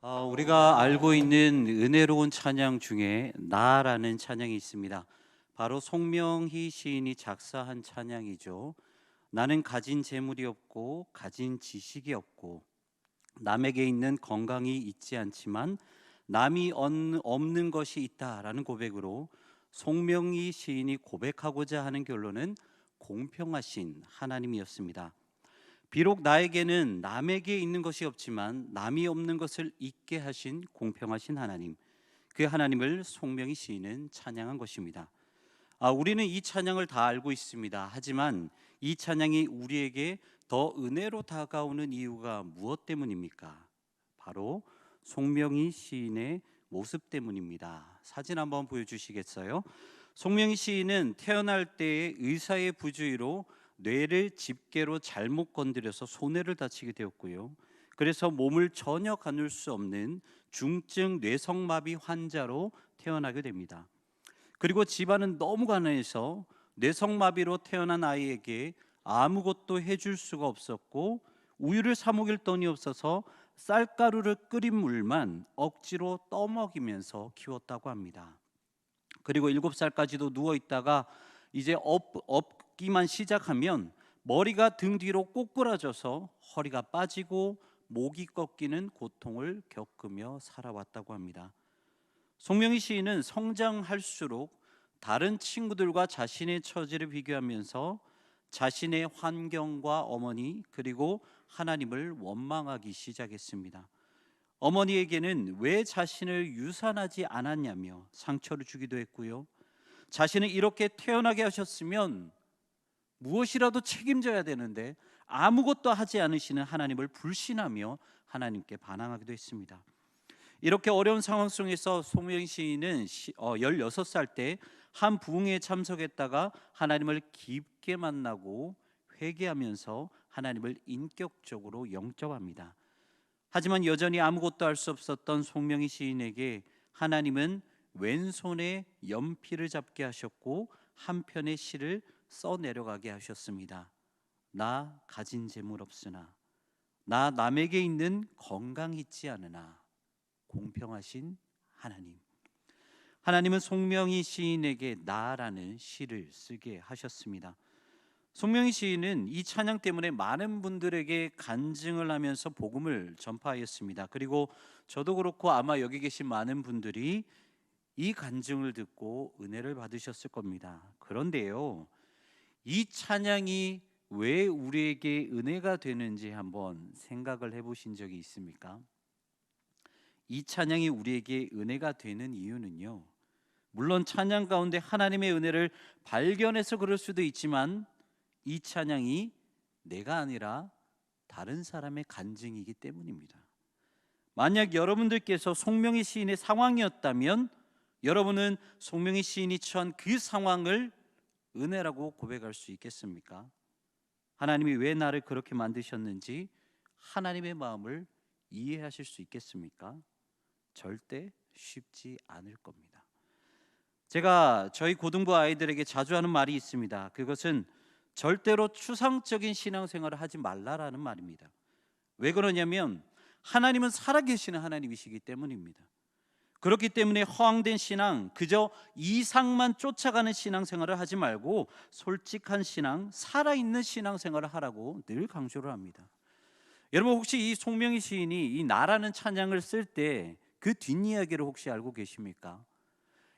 우리가 알고 있는 은혜로운 찬양 중에 나라는 찬양이 있습니다. 바로 송명희 시인이 작사한 찬양이죠. 나는 가진 재물이 없고 가진 지식이 없고 남에게 있는 건강이 있지 않지만 남이 없는 것이 있다라는 고백으로 송명희 시인이 고백하고자 하는 결론은 공평하신 하나님이었습니다. 비록 나에게는 남에게 있는 것이 없지만 남이 없는 것을 있게 하신 공평하신 하나님, 그 하나님을 송명희 시인은 찬양한 것입니다. 우리는 이 찬양을 다 알고 있습니다. 하지만 이 찬양이 우리에게 더 은혜로 다가오는 이유가 무엇 때문입니까? 바로 송명희 시인의 모습 때문입니다. 사진 한번 보여주시겠어요? 송명희 시인은 태어날 때의 의사의 부주의로 뇌를 집게로 잘못 건드려서 손해를 다치게 되었고요. 그래서 몸을 전혀 가눌 수 없는 중증 뇌성마비 환자로 태어나게 됩니다. 그리고 집안은 너무 가난해서 뇌성마비로 태어난 아이에게 아무것도 해줄 수가 없었고 우유를 사 먹일 돈이 없어서 쌀가루를 끓인 물만 억지로 떠먹이면서 키웠다고 합니다. 그리고 7살까지도 누워 있다가 이제 업기만 시작하면 머리가 등 뒤로 꼬꾸라져서 허리가 빠지고 목이 꺾이는 고통을 겪으며 살아왔다고 합니다. 송명희 시인은 성장할수록 다른 친구들과 자신의 처지를 비교하면서 자신의 환경과 어머니 그리고 하나님을 원망하기 시작했습니다. 어머니에게는 왜 자신을 유산하지 않았냐며 상처를 주기도 했고요. 자신을 이렇게 태어나게 하셨으면 무엇이라도 책임져야 되는데 아무것도 하지 않으시는 하나님을 불신하며 하나님께 반항하기도 했습니다. 이렇게 어려운 상황 속에서 송명희 시인은 16살 때 한 부흥회에 참석했다가 하나님을 깊게 만나고 회개하면서 하나님을 인격적으로 영접합니다. 하지만 여전히 아무것도 할 수 없었던 송명희 시인에게 하나님은 왼손에 연필을 잡게 하셨고 한편의 시를 써내려가게 하셨습니다. 나 가진 재물 없으나 나 남에게 있는 건강 있지 않으나 공평하신 하나님. 하나님은 송명희 시인에게 나라는 시를 쓰게 하셨습니다. 송명희 시인은 이 찬양 때문에 많은 분들에게 간증을 하면서 복음을 전파하였습니다. 그리고 저도 그렇고 아마 여기 계신 많은 분들이 이 간증을 듣고 은혜를 받으셨을 겁니다. 그런데요, 이 찬양이 왜 우리에게 은혜가 되는지 한번 생각을 해보신 적이 있습니까? 이 찬양이 우리에게 은혜가 되는 이유는요, 물론 찬양 가운데 하나님의 은혜를 발견해서 그럴 수도 있지만 이 찬양이 내가 아니라 다른 사람의 간증이기 때문입니다. 만약 여러분들께서 송명희 시인의 상황이었다면 여러분은 송명희 시인이 처한 그 상황을 은혜라고 고백할 수 있겠습니까? 하나님이 왜 나를 그렇게 만드셨는지 하나님의 마음을 이해하실 수 있겠습니까? 절대 쉽지 않을 겁니다. 제가 저희 고등부 아이들에게 자주 하는 말이 있습니다. 그것은 절대로 추상적인 신앙생활을 하지 말라라는 말입니다. 왜 그러냐면 하나님은 살아계시는 하나님이시기 때문입니다. 그렇기 때문에 허황된 신앙, 그저 이상만 쫓아가는 신앙생활을 하지 말고 솔직한 신앙, 살아있는 신앙생활을 하라고 늘 강조를 합니다. 여러분 혹시 이 송명희 시인이 이 나라는 찬양을 쓸 때 그 뒷이야기를 혹시 알고 계십니까?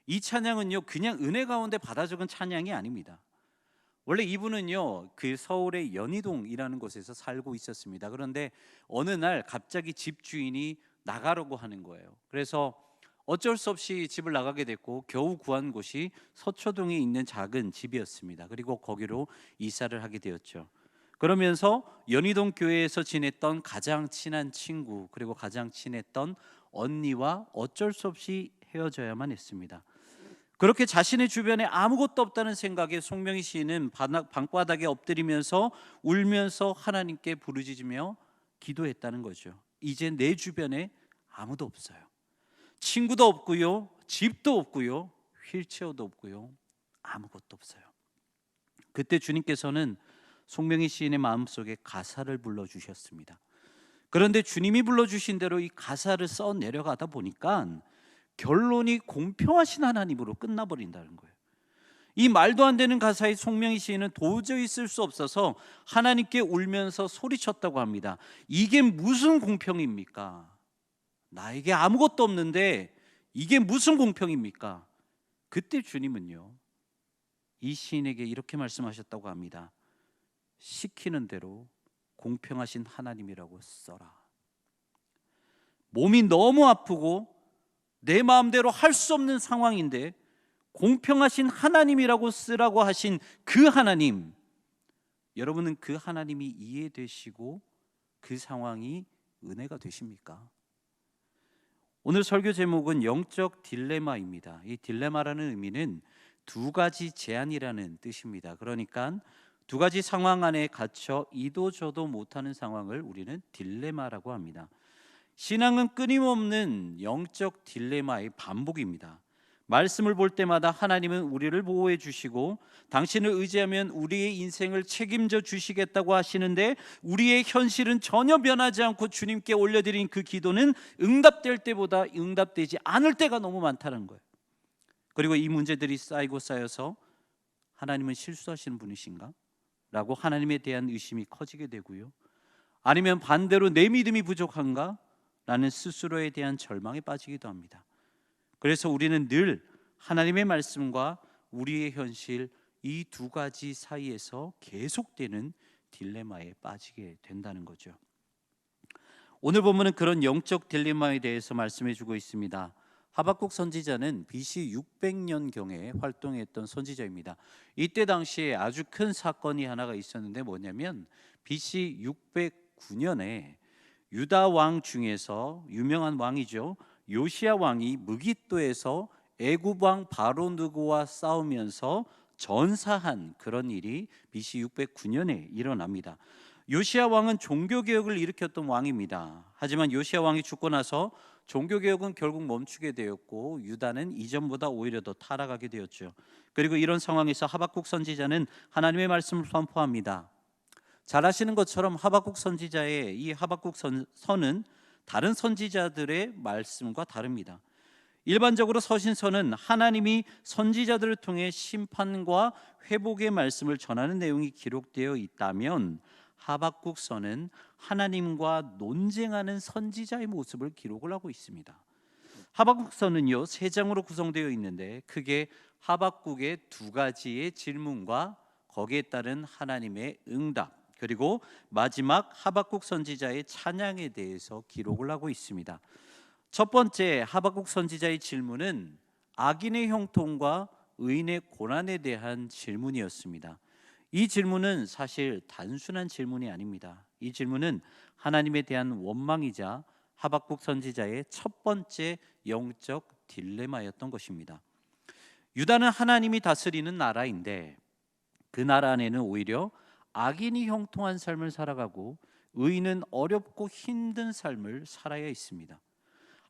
이 찬양은요 그냥 은혜 가운데 받아 적은 찬양이 아닙니다. 원래 이분은요 그 서울의 연희동이라는 곳에서 살고 있었습니다. 그런데 어느 날 갑자기 집주인이 나가라고 하는 거예요. 그래서 어쩔 수 없이 집을 나가게 됐고 겨우 구한 곳이 서초동에 있는 작은 집이었습니다. 그리고 거기로 이사를 하게 되었죠. 그러면서 연희동 교회에서 지냈던 가장 친한 친구 그리고 가장 친했던 언니와 어쩔 수 없이 헤어져야만 했습니다. 그렇게 자신의 주변에 아무것도 없다는 생각에 송명희 시인은 방바닥에 엎드리면서 울면서 하나님께 부르짖으며 기도했다는 거죠. 이제 내 주변에 아무도 없어요. 친구도 없고요, 집도 없고요, 휠체어도 없고요, 아무것도 없어요. 그때 주님께서는 송명희 시인의 마음속에 가사를 불러주셨습니다. 그런데 주님이 불러주신 대로 이 가사를 써 내려가다 보니까 결론이 공평하신 하나님으로 끝나버린다는 거예요. 이 말도 안 되는 가사의 송명희 시인은 도저히 쓸 수 없어서 하나님께 울면서 소리쳤다고 합니다. 이게 무슨 공평입니까? 나에게 아무것도 없는데 이게 무슨 공평입니까? 그때 주님은요, 이 시인에게 이렇게 말씀하셨다고 합니다. 시키는 대로 공평하신 하나님이라고 써라. 몸이 너무 아프고 내 마음대로 할 수 없는 상황인데 공평하신 하나님이라고 쓰라고 하신 그 하나님, 여러분은 그 하나님이 이해되시고 그 상황이 은혜가 되십니까? 오늘 설교 제목은 영적 딜레마입니다. 이 딜레마라는 의미는 두 가지 제한이라는 뜻입니다. 그러니까 두 가지 상황 안에 갇혀 이도 저도 못하는 상황을 우리는 딜레마라고 합니다. 신앙은 끊임없는 영적 딜레마의 반복입니다. 말씀을 볼 때마다 하나님은 우리를 보호해 주시고 당신을 의지하면 우리의 인생을 책임져 주시겠다고 하시는데 우리의 현실은 전혀 변하지 않고 주님께 올려드린 그 기도는 응답될 때보다 응답되지 않을 때가 너무 많다는 거예요. 그리고 이 문제들이 쌓이고 쌓여서 하나님은 실수하시는 분이신가? 라고 하나님에 대한 의심이 커지게 되고요. 아니면 반대로 내 믿음이 부족한가? 라는 스스로에 대한 절망에 빠지기도 합니다. 그래서 우리는 늘 하나님의 말씀과 우리의 현실 이 두 가지 사이에서 계속되는 딜레마에 빠지게 된다는 거죠. 오늘 본문은 그런 영적 딜레마에 대해서 말씀해 주고 있습니다. 하박국 선지자는 BC 600년경에 활동했던 선지자입니다. 이때 당시에 아주 큰 사건이 하나가 있었는데 뭐냐면 BC 609년에 유다 왕 중에서 유명한 왕이죠. 요시야 왕이 무깃도에서 애굽 왕 바로느고와 싸우면서 전사한 그런 일이 BC 609년에 일어납니다. 요시야 왕은 종교개혁을 일으켰던 왕입니다. 하지만 요시야 왕이 죽고 나서 종교개혁은 결국 멈추게 되었고 유다는 이전보다 오히려 더 타락하게 되었죠. 그리고 이런 상황에서 하박국 선지자는 하나님의 말씀을 선포합니다. 잘 아시는 것처럼 하박국 선지자의 이 하박국 선은 다른 선지자들의 말씀과 다릅니다. 일반적으로 서신서는 하나님이 선지자들을 통해 심판과 회복의 말씀을 전하는 내용이 기록되어 있다면 하박국서는 하나님과 논쟁하는 선지자의 모습을 기록을 하고 있습니다. 하박국서는요 3장으로 구성되어 있는데 크게 하박국의 두 가지의 질문과 거기에 따른 하나님의 응답, 그리고 마지막 하박국 선지자의 찬양에 대해서 기록을 하고 있습니다. 첫 번째 하박국 선지자의 질문은 악인의 형통과 의인의 고난에 대한 질문이었습니다. 이 질문은 사실 단순한 질문이 아닙니다. 이 질문은 하나님에 대한 원망이자 하박국 선지자의 첫 번째 영적 딜레마였던 것입니다. 유다는 하나님이 다스리는 나라인데 그 나라 안에는 오히려 악인이 형통한 삶을 살아가고 의인은 어렵고 힘든 삶을 살아야 있습니다.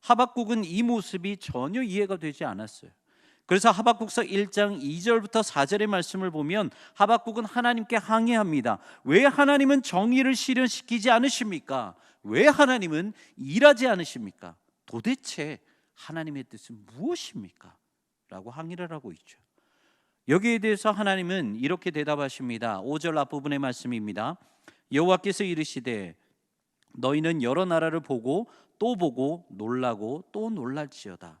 하박국은 이 모습이 전혀 이해가 되지 않았어요. 그래서 하박국서 1장 2절부터 4절의 말씀을 보면 하박국은 하나님께 항의합니다. 왜 하나님은 정의를 실현시키지 않으십니까? 왜 하나님은 일하지 않으십니까? 도대체 하나님의 뜻은 무엇입니까? 라고 항의를 하고 있죠. 여기에 대해서 하나님은 이렇게 대답하십니다. 5절 앞부분의 말씀입니다. 여호와께서 이르시되 너희는 여러 나라를 보고 또 보고 놀라고 또 놀랄지어다.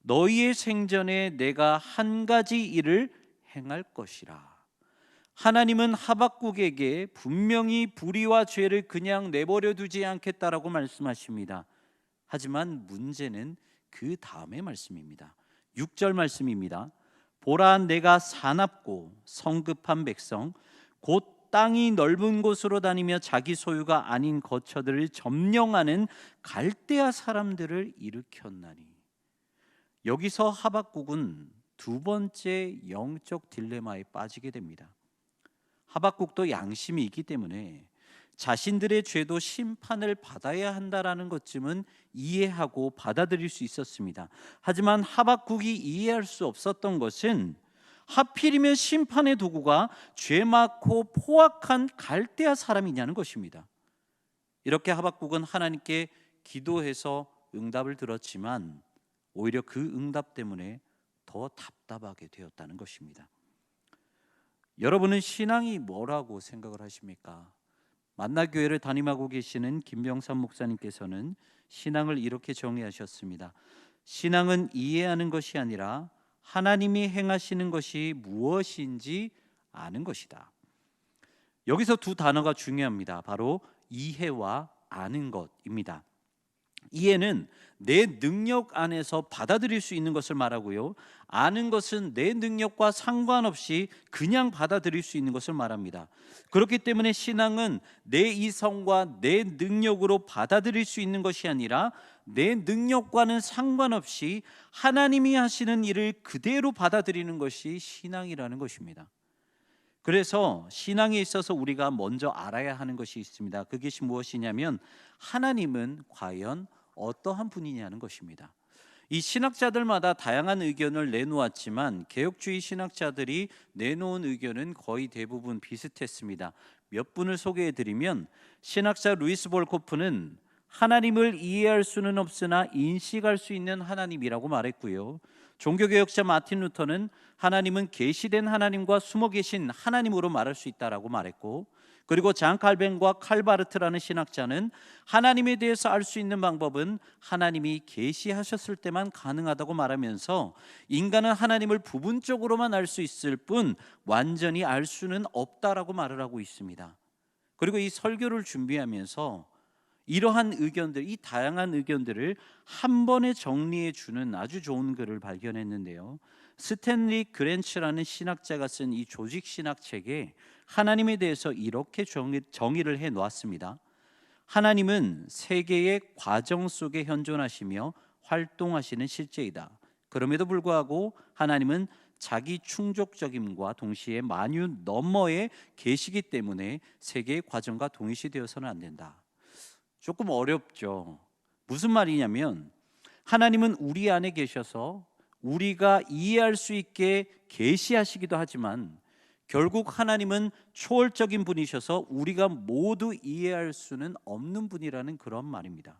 너희의 생전에 내가 한 가지 일을 행할 것이라. 하나님은 하박국에게 분명히 불의와 죄를 그냥 내버려 두지 않겠다라고 말씀하십니다. 하지만 문제는 그 다음의 말씀입니다. 6절 말씀입니다. 보라 내가 사납고 성급한 백성 곧 땅이 넓은 곳으로 다니며 자기 소유가 아닌 거처들을 점령하는 갈대아 사람들을 일으켰나니. 여기서 하박국은 두 번째 영적 딜레마에 빠지게 됩니다. 하박국도 양심이 있기 때문에 자신들의 죄도 심판을 받아야 한다라는 것쯤은 이해하고 받아들일 수 있었습니다. 하지만 하박국이 이해할 수 없었던 것은 하필이면 심판의 도구가 죄 많고 포악한 갈대아 사람이냐는 것입니다. 이렇게 하박국은 하나님께 기도해서 응답을 들었지만 오히려 그 응답 때문에 더 답답하게 되었다는 것입니다. 여러분은 신앙이 뭐라고 생각을 하십니까? 만나교회를 담임하고 계시는 김병삼 목사님께서는 신앙을 이렇게 정의하셨습니다. 신앙은 이해하는 것이 아니라 하나님이 행하시는 것이 무엇인지 아는 것이다. 여기서 두 단어가 중요합니다. 바로 이해와 아는 것입니다. 이해는 내 능력 안에서 받아들일 수 있는 것을 말하고요. 아는 것은 내 능력과 상관없이 그냥 받아들일 수 있는 것을 말합니다. 그렇기 때문에 신앙은 내 이성과 내 능력으로 받아들일 수 있는 것이 아니라 내 능력과는 상관없이 하나님이 하시는 일을 그대로 받아들이는 것이 신앙이라는 것입니다. 그래서 신앙에 있어서 우리가 먼저 알아야 하는 것이 있습니다. 그것이 무엇이냐면 하나님은 과연 어떠한 분이냐는 것입니다. 이 신학자들마다 다양한 의견을 내놓았지만 개혁주의 신학자들이 내놓은 의견은 거의 대부분 비슷했습니다. 몇 분을 소개해 드리면 신학자 루이스 볼코프는 하나님을 이해할 수는 없으나 인식할 수 있는 하나님이라고 말했고요. 종교개혁자 마틴 루터는 하나님은 계시된 하나님과 숨어 계신 하나님으로 말할 수 있다라고 말했고, 그리고 장 칼뱅과 칼바르트라는 신학자는 하나님에 대해서 알 수 있는 방법은 하나님이 계시하셨을 때만 가능하다고 말하면서 인간은 하나님을 부분적으로만 알 수 있을 뿐 완전히 알 수는 없다라고 말을 하고 있습니다. 그리고 이 설교를 준비하면서 이러한 의견들, 이 다양한 의견들을 한 번에 정리해 주는 아주 좋은 글을 발견했는데요. 스탠리 그랜츠라는 신학자가 쓴 이 조직 신학 책에 하나님에 대해서 이렇게 정의를 해 놓았습니다. 하나님은 세계의 과정 속에 현존하시며 활동하시는 실제이다. 그럼에도 불구하고 하나님은 자기 충족적임과 동시에 만유 너머에 계시기 때문에 세계의 과정과 동일시되어서는 안 된다. 조금 어렵죠. 무슨 말이냐면 하나님은 우리 안에 계셔서 우리가 이해할 수 있게 계시하시기도 하지만 결국 하나님은 초월적인 분이셔서 우리가 모두 이해할 수는 없는 분이라는 그런 말입니다.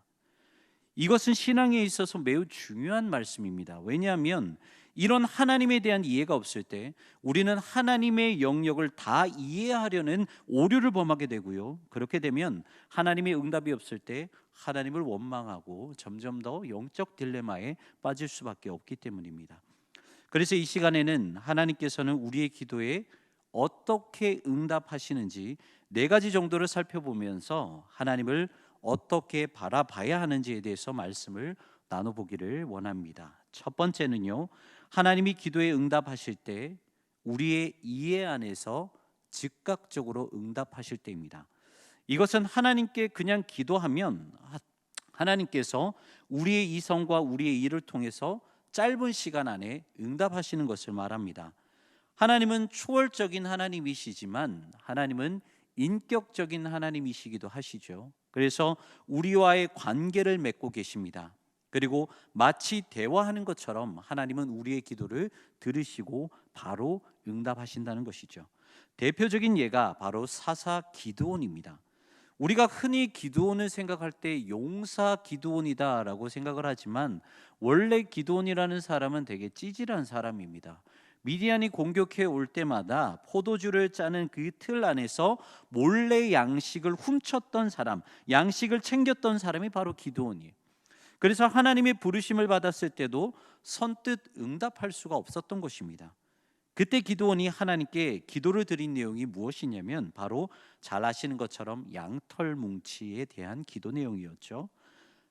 이것은 신앙에 있어서 매우 중요한 말씀입니다. 왜냐하면 이런 하나님에 대한 이해가 없을 때 우리는 하나님의 영역을 다 이해하려는 오류를 범하게 되고요. 그렇게 되면 하나님의 응답이 없을 때 하나님을 원망하고 점점 더 영적 딜레마에 빠질 수밖에 없기 때문입니다. 그래서 이 시간에는 하나님께서는 우리의 기도에 어떻게 응답하시는지 네 가지 정도를 살펴보면서 하나님을 어떻게 바라봐야 하는지에 대해서 말씀을 나눠보기를 원합니다. 첫 번째는요, 하나님이 기도에 응답하실 때 우리의 이해 안에서 즉각적으로 응답하실 때입니다. 이것은 하나님께 그냥 기도하면 하나님께서 우리의 이성과 우리의 일을 통해서 짧은 시간 안에 응답하시는 것을 말합니다. 하나님은 초월적인 하나님이시지만 하나님은 인격적인 하나님이시기도 하시죠. 그래서 우리와의 관계를 맺고 계십니다. 그리고 마치 대화하는 것처럼 하나님은 우리의 기도를 들으시고 바로 응답하신다는 것이죠. 대표적인 예가 바로 사사 기드온입니다. 우리가 흔히 기드온을 생각할 때 용사 기드온이다라고 생각을 하지만 원래 기드온이라는 사람은 되게 찌질한 사람입니다. 미디안이 공격해 올 때마다 포도주를 짜는 그 틀 안에서 몰래 양식을 훔쳤던 사람, 양식을 챙겼던 사람이 바로 기드온이에요. 그래서 하나님의 부르심을 받았을 때도 선뜻 응답할 수가 없었던 것입니다. 그때 기드온이 하나님께 기도를 드린 내용이 무엇이냐면 바로 잘 아시는 것처럼 양털 뭉치에 대한 기도 내용이었죠.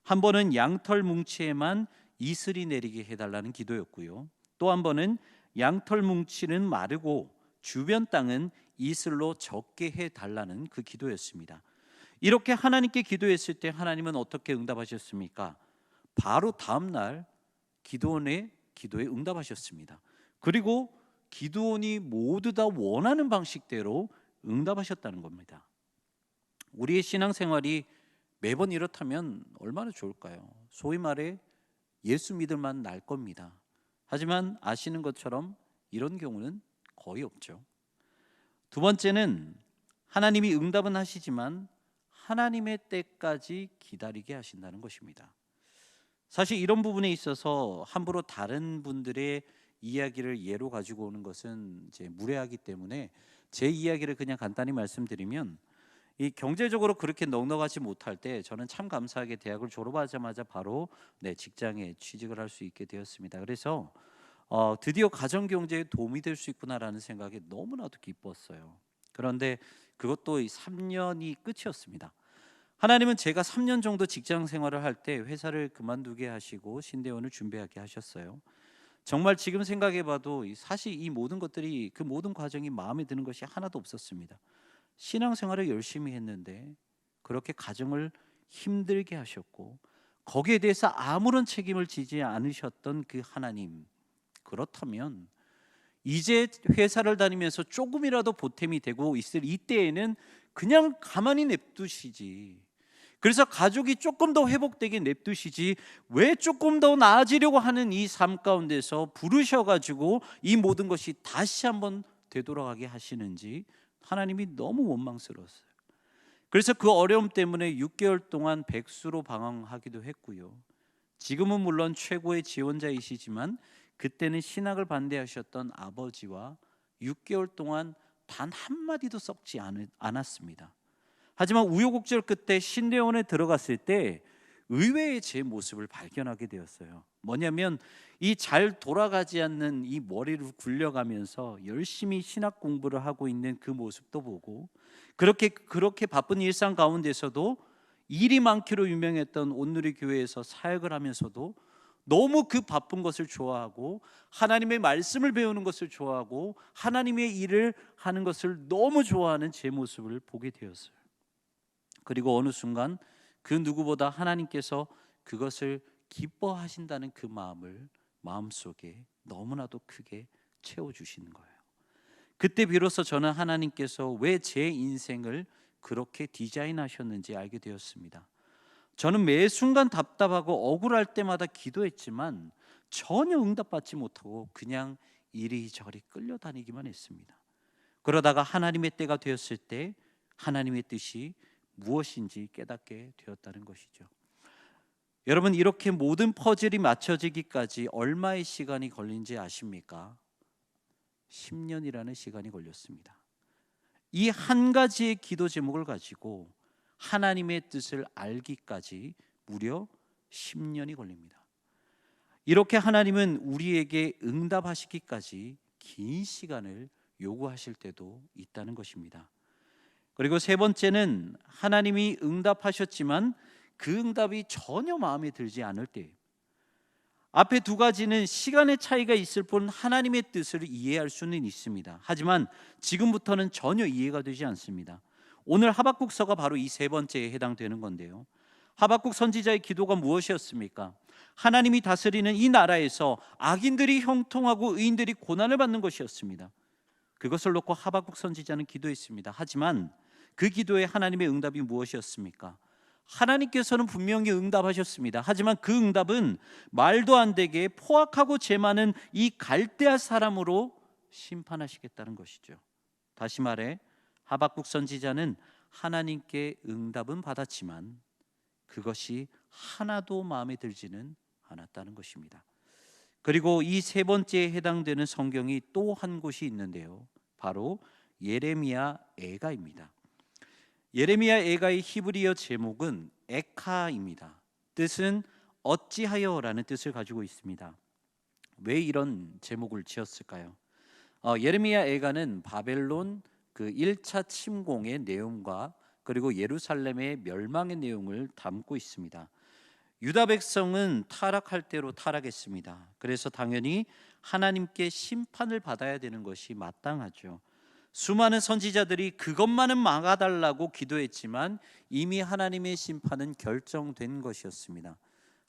한 번은 양털 뭉치에만 이슬이 내리게 해달라는 기도였고요. 또 한 번은 양털 뭉치는 마르고 주변 땅은 이슬로 젖게 해달라는 그 기도였습니다. 이렇게 하나님께 기도했을 때 하나님은 어떻게 응답하셨습니까? 바로 다음 날 기드온의 기도에 응답하셨습니다. 그리고 기드온이 모두 다 원하는 방식대로 응답하셨다는 겁니다. 우리의 신앙생활이 매번 이렇다면 얼마나 좋을까요? 소위 말해 예수 믿을만 날 겁니다. 하지만 아시는 것처럼 이런 경우는 거의 없죠. 두 번째는 하나님이 응답은 하시지만 하나님의 때까지 기다리게 하신다는 것입니다. 사실 이런 부분에 있어서 함부로 다른 분들의 이야기를 예로 가지고 오는 것은 이제 무례하기 때문에 제 이야기를 그냥 간단히 말씀드리면, 이 경제적으로 그렇게 넉넉하지 못할 때 저는 참 감사하게 대학을 졸업하자마자 바로 직장에 취직을 할 수 있게 되었습니다. 그래서 드디어 가정 경제에 도움이 될 수 있구나라는 생각이 너무나도 기뻤어요. 그런데 그것도 이 3년이 끝이었습니다. 하나님은 제가 3년 정도 직장 생활을 할 때 회사를 그만두게 하시고 신대원을 준비하게 하셨어요. 정말 지금 생각해 봐도 사실 이 모든 것들이, 그 모든 과정이 마음에 드는 것이 하나도 없었습니다. 신앙생활을 열심히 했는데 그렇게 가정을 힘들게 하셨고 거기에 대해서 아무런 책임을 지지 않으셨던 그 하나님, 그렇다면 이제 회사를 다니면서 조금이라도 보탬이 되고 있을 이때에는 그냥 가만히 냅두시지, 그래서 가족이 조금 더 회복되게 냅두시지, 왜 조금 더 나아지려고 하는 이 삶 가운데서 부르셔가지고 이 모든 것이 다시 한번 되돌아가게 하시는지 하나님이 너무 원망스러웠어요. 그래서 그 어려움 때문에 6개월 동안 백수로 방황하기도 했고요. 지금은 물론 최고의 지원자이시지만 그때는 신학을 반대하셨던 아버지와 6개월 동안 단 한마디도 썩지 않았습니다. 하지만 우여곡절 끝에 신대원에 들어갔을 때 의외의 제 모습을 발견하게 되었어요. 뭐냐면 이 잘 돌아가지 않는 이 머리를 굴려가면서 열심히 신학 공부를 하고 있는 그 모습도 보고, 그렇게 바쁜 일상 가운데서도 일이 많기로 유명했던 온누리 교회에서 사역을 하면서도 너무 그 바쁜 것을 좋아하고 하나님의 말씀을 배우는 것을 좋아하고 하나님의 일을 하는 것을 너무 좋아하는 제 모습을 보게 되었어요. 그리고 어느 순간 그 누구보다 하나님께서 그것을 기뻐하신다는 그 마음을 마음속에 너무나도 크게 채워주시는 거예요. 그때 비로소 저는 하나님께서 왜 제 인생을 그렇게 디자인하셨는지 알게 되었습니다. 저는 매 순간 답답하고 억울할 때마다 기도했지만 전혀 응답받지 못하고 그냥 이리저리 끌려다니기만 했습니다. 그러다가 하나님의 때가 되었을 때 하나님의 뜻이 무엇인지 깨닫게 되었다는 것이죠. 여러분, 이렇게 모든 퍼즐이 맞춰지기까지 얼마의 시간이 걸린지 아십니까? 10년이라는 시간이 걸렸습니다. 이 한 가지의 기도 제목을 가지고 하나님의 뜻을 알기까지 무려 10년이 걸립니다. 이렇게 하나님은 우리에게 응답하시기까지 긴 시간을 요구하실 때도 있다는 것입니다. 그리고 세 번째는 하나님이 응답하셨지만 그 응답이 전혀 마음에 들지 않을 때, 앞에 두 가지는 시간의 차이가 있을 뿐 하나님의 뜻을 이해할 수는 있습니다. 하지만 지금부터는 전혀 이해가 되지 않습니다. 오늘 하박국서가 바로 이 세 번째에 해당되는 건데요. 하박국 선지자의 기도가 무엇이었습니까? 하나님이 다스리는 이 나라에서 악인들이 형통하고 의인들이 고난을 받는 것이었습니다. 그것을 놓고 하박국 선지자는 기도했습니다. 하지만 그 기도에 하나님의 응답이 무엇이었습니까? 하나님께서는 분명히 응답하셨습니다. 하지만 그 응답은 말도 안 되게 포악하고 죄 많은 이 갈대아 사람으로 심판하시겠다는 것이죠. 다시 말해 하박국 선지자는 하나님께 응답은 받았지만 그것이 하나도 마음에 들지는 않았다는 것입니다. 그리고 이 세 번째에 해당되는 성경이 또 한 곳이 있는데요. 바로 예레미야 애가입니다. 예레미야 애가의 히브리어 제목은 에카입니다. 뜻은 어찌하여라는 뜻을 가지고 있습니다. 왜 이런 제목을 지었을까요? 예레미야 애가는 바벨론 그 1차 침공의 내용과 그리고 예루살렘의 멸망의 내용을 담고 있습니다. 유다 백성은 타락할 대로 타락했습니다. 그래서 당연히 하나님께 심판을 받아야 되는 것이 마땅하죠. 수많은 선지자들이 그것만은 막아달라고 기도했지만 이미 하나님의 심판은 결정된 것이었습니다.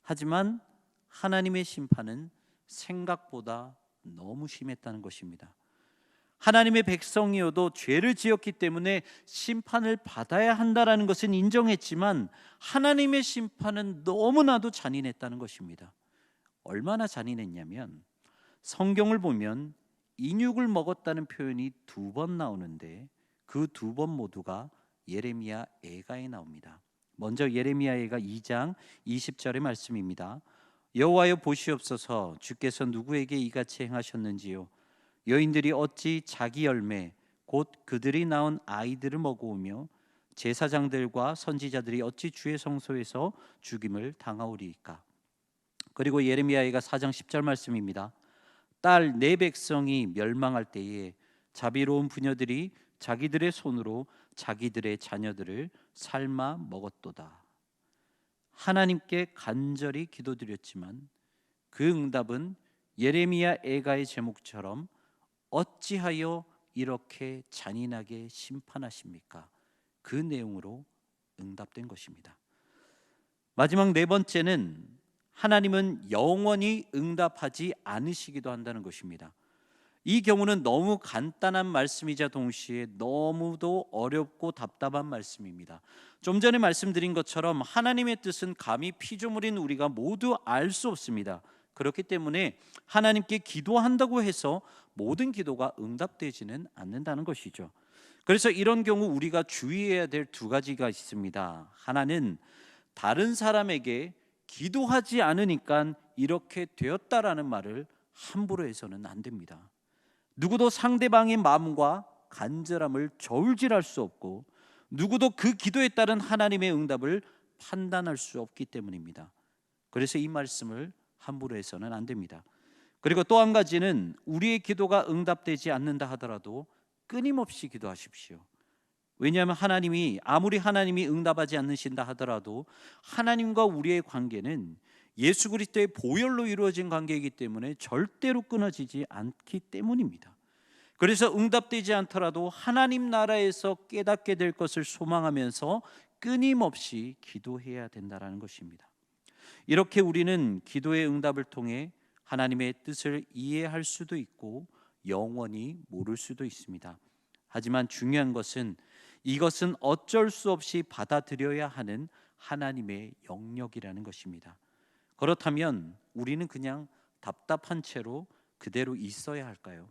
하지만 하나님의 심판은 생각보다 너무 심했다는 것입니다. 하나님의 백성이어도 죄를 지었기 때문에 심판을 받아야 한다라는 것은 인정했지만 하나님의 심판은 너무나도 잔인했다는 것입니다. 얼마나 잔인했냐면 성경을 보면 인육을 먹었다는 표현이 2번 나오는데 그 2번 모두가 예레미야 애가에 나옵니다. 먼저 예레미야 애가 2장 20절의 말씀입니다. 여호와여 보시옵소서, 주께서 누구에게 이같이 행하셨는지요. 여인들이 어찌 자기 열매 곧 그들이 낳은 아이들을 먹어오며 제사장들과 선지자들이 어찌 주의 성소에서 죽임을 당하오리이까. 그리고 예레미야가 4장 10절 말씀입니다. 딸 내 백성이 멸망할 때에 자비로운 부녀들이 자기들의 손으로 자기들의 자녀들을 삶아 먹었도다. 하나님께 간절히 기도드렸지만 그 응답은 예레미야 애가의 제목처럼 어찌하여 이렇게 잔인하게 심판하십니까? 그 내용으로 응답된 것입니다. 마지막 네 번째는 하나님은 영원히 응답하지 않으시기도 한다는 것입니다. 이 경우는 너무 간단한 말씀이자 동시에 너무도 어렵고 답답한 말씀입니다. 좀 전에 말씀드린 것처럼 하나님의 뜻은 감히 피조물인 우리가 모두 알 수 없습니다. 그렇기 때문에 하나님께 기도한다고 해서 모든 기도가 응답되지는 않는다는 것이죠. 그래서 이런 경우 우리가 주의해야 될 두 가지가 있습니다. 하나는 다른 사람에게 기도하지 않으니까 이렇게 되었다라는 말을 함부로 해서는 안 됩니다. 누구도 상대방의 마음과 간절함을 저울질할 수 없고 누구도 그 기도에 따른 하나님의 응답을 판단할 수 없기 때문입니다. 그래서 이 말씀을 함부로 해서는 안 됩니다. 그리고 또 한 가지는 우리의 기도가 응답되지 않는다 하더라도 끊임없이 기도하십시오. 왜냐하면 아무리 하나님이 응답하지 않으신다 하더라도 하나님과 우리의 관계는 예수 그리스도의 보혈로 이루어진 관계이기 때문에 절대로 끊어지지 않기 때문입니다. 그래서 응답되지 않더라도 하나님 나라에서 깨닫게 될 것을 소망하면서 끊임없이 기도해야 된다는 것입니다. 이렇게 우리는 기도의 응답을 통해 하나님의 뜻을 이해할 수도 있고 영원히 모를 수도 있습니다. 하지만 중요한 것은 이것은 어쩔 수 없이 받아들여야 하는 하나님의 영역이라는 것입니다. 그렇다면 우리는 그냥 답답한 채로 그대로 있어야 할까요?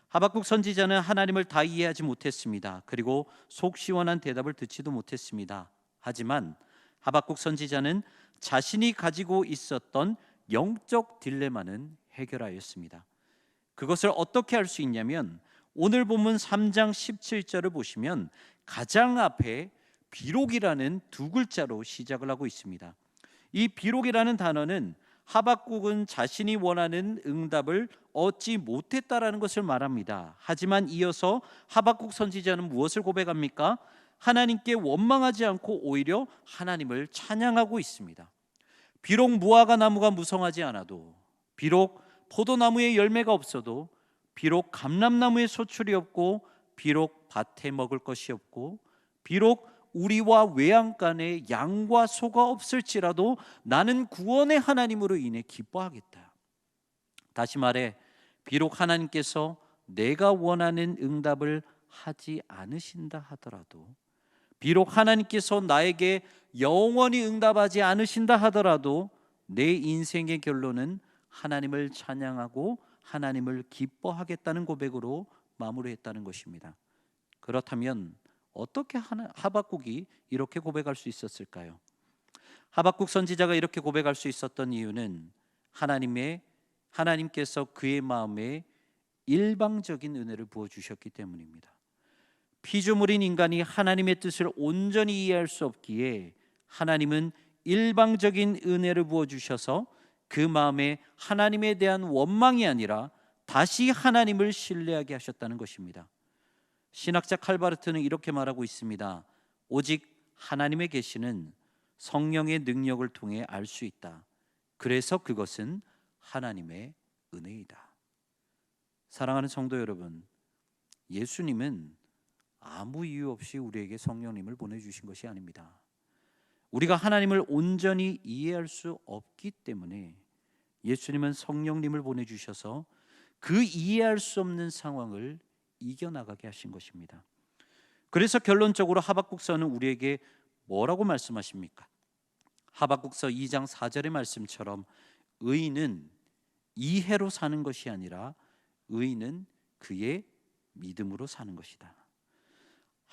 하박국 선지자는 하나님을 다 이해하지 못했습니다. 그리고 속 시원한 대답을 듣지도 못했습니다. 하지만 하박국 선지자는 자신이 가지고 있었던 영적 딜레마는 해결하였습니다. 그것을 어떻게 할 수 있냐면 오늘 본문 3장 17절을 보시면 가장 앞에 비록이라는 두 글자로 시작을 하고 있습니다. 이 비록이라는 단어는 하박국은 자신이 원하는 응답을 얻지 못했다라는 것을 말합니다. 하지만 이어서 하박국 선지자는 무엇을 고백합니까? 하나님께 원망하지 않고 오히려 하나님을 찬양하고 있습니다. 비록 무화과 나무가 무성하지 않아도, 비록 포도나무에 열매가 없어도, 비록 감람나무에 소출이 없고, 비록 밭에 먹을 것이 없고, 비록 우리와 외양간에 양과 소가 없을지라도 나는 구원의 하나님으로 인해 기뻐하겠다. 다시 말해 비록 하나님께서 내가 원하는 응답을 하지 않으신다 하더라도, 비록 하나님께서 나에게 영원히 응답하지 않으신다 하더라도 내 인생의 결론은 하나님을 찬양하고 하나님을 기뻐하겠다는 고백으로 마무리했다는 것입니다. 그렇다면 어떻게 하박국이 이렇게 고백할 수 있었을까요? 하박국 선지자가 이렇게 고백할 수 있었던 이유는 하나님께서 그의 마음에 일방적인 은혜를 부어주셨기 때문입니다. 피조물인 인간이 하나님의 뜻을 온전히 이해할 수 없기에 하나님은 일방적인 은혜를 부어주셔서 그 마음에 하나님에 대한 원망이 아니라 다시 하나님을 신뢰하게 하셨다는 것입니다. 신학자 칼바르트는 이렇게 말하고 있습니다. 오직 하나님의 계시는 성령의 능력을 통해 알 수 있다. 그래서 그것은 하나님의 은혜이다. 사랑하는 성도 여러분, 예수님은 아무 이유 없이 우리에게 성령님을 보내주신 것이 아닙니다. 우리가 하나님을 온전히 이해할 수 없기 때문에 예수님은 성령님을 보내주셔서 그 이해할 수 없는 상황을 이겨나가게 하신 것입니다. 그래서 결론적으로 하박국서는 우리에게 뭐라고 말씀하십니까? 하박국서 2장 4절의 말씀처럼 의인은 이해로 사는 것이 아니라 의인은 그의 믿음으로 사는 것이다.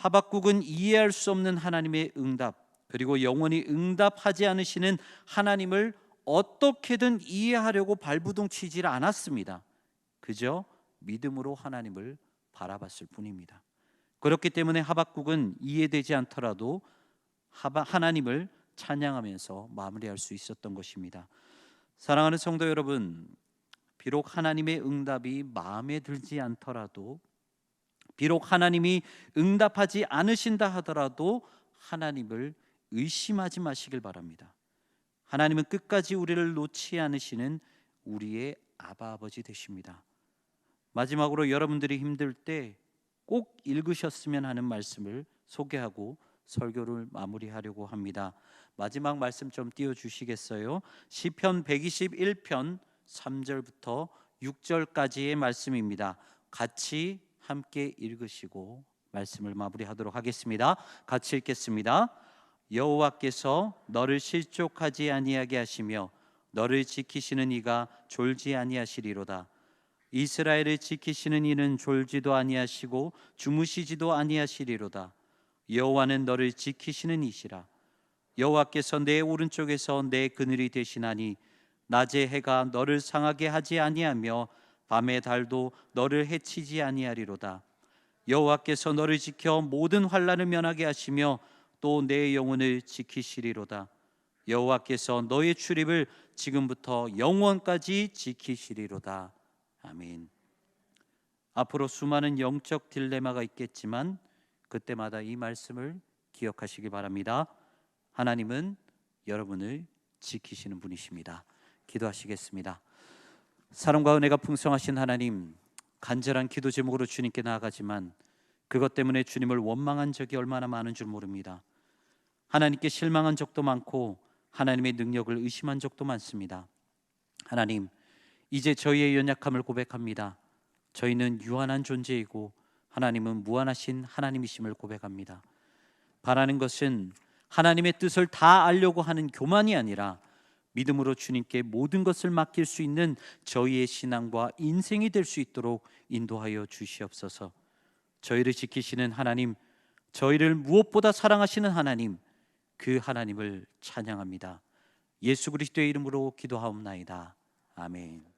하박국은 이해할 수 없는 하나님의 응답, 그리고 영원히 응답하지 않으시는 하나님을 어떻게든 이해하려고 발부둥치질 않았습니다. 그저 믿음으로 하나님을 바라봤을 뿐입니다. 그렇기 때문에 하박국은 이해되지 않더라도 하나님을 찬양하면서 마무리할 수 있었던 것입니다. 사랑하는 성도 여러분, 비록 하나님의 응답이 마음에 들지 않더라도, 비록 하나님이 응답하지 않으신다 하더라도 하나님을 의심하지 마시길 바랍니다. 하나님은 끝까지 우리를 놓지 않으시는 우리의 아바 아버지 되십니다. 마지막으로 여러분들이 힘들 때 꼭 읽으셨으면 하는 말씀을 소개하고 설교를 마무리하려고 합니다. 마지막 말씀 좀 띄워주시겠어요? 시편 121편 3절부터 6절까지의 말씀입니다. 같이 함께 읽으시고 말씀을 마무리하도록 하겠습니다. 같이 읽겠습니다. 여호와께서 너를 실족하지 아니하게 하시며 너를 지키시는 이가 졸지 아니하시리로다. 이스라엘을 지키시는 이는 졸지도 아니하시고 주무시지도 아니하시리로다. 여호와는 너를 지키시는 이시라. 여호와께서 내 오른쪽에서 내 그늘이 되시나니 낮에 해가 너를 상하게 하지 아니하며 밤의 달도 너를 해치지 아니하리로다. 여호와께서 너를 지켜 모든 환난을 면하게 하시며 또 내 영혼을 지키시리로다. 여호와께서 너의 출입을 지금부터 영원까지 지키시리로다. 아멘. 앞으로 수많은 영적 딜레마가 있겠지만 그때마다 이 말씀을 기억하시기 바랍니다. 하나님은 여러분을 지키시는 분이십니다. 기도하시겠습니다. 사랑과 은혜가 풍성하신 하나님, 간절한 기도 제목으로 주님께 나아가지만 그것 때문에 주님을 원망한 적이 얼마나 많은 줄 모릅니다. 하나님께 실망한 적도 많고 하나님의 능력을 의심한 적도 많습니다. 하나님, 이제 저희의 연약함을 고백합니다. 저희는 유한한 존재이고 하나님은 무한하신 하나님이심을 고백합니다. 바라는 것은 하나님의 뜻을 다 알려고 하는 교만이 아니라 믿음으로 주님께 모든 것을 맡길 수 있는 저희의 신앙과 인생이 될 수 있도록 인도하여 주시옵소서. 저희를 지키시는 하나님, 저희를 무엇보다 사랑하시는 하나님, 그 하나님을 찬양합니다. 예수 그리스도의 이름으로 기도하옵나이다. 아멘.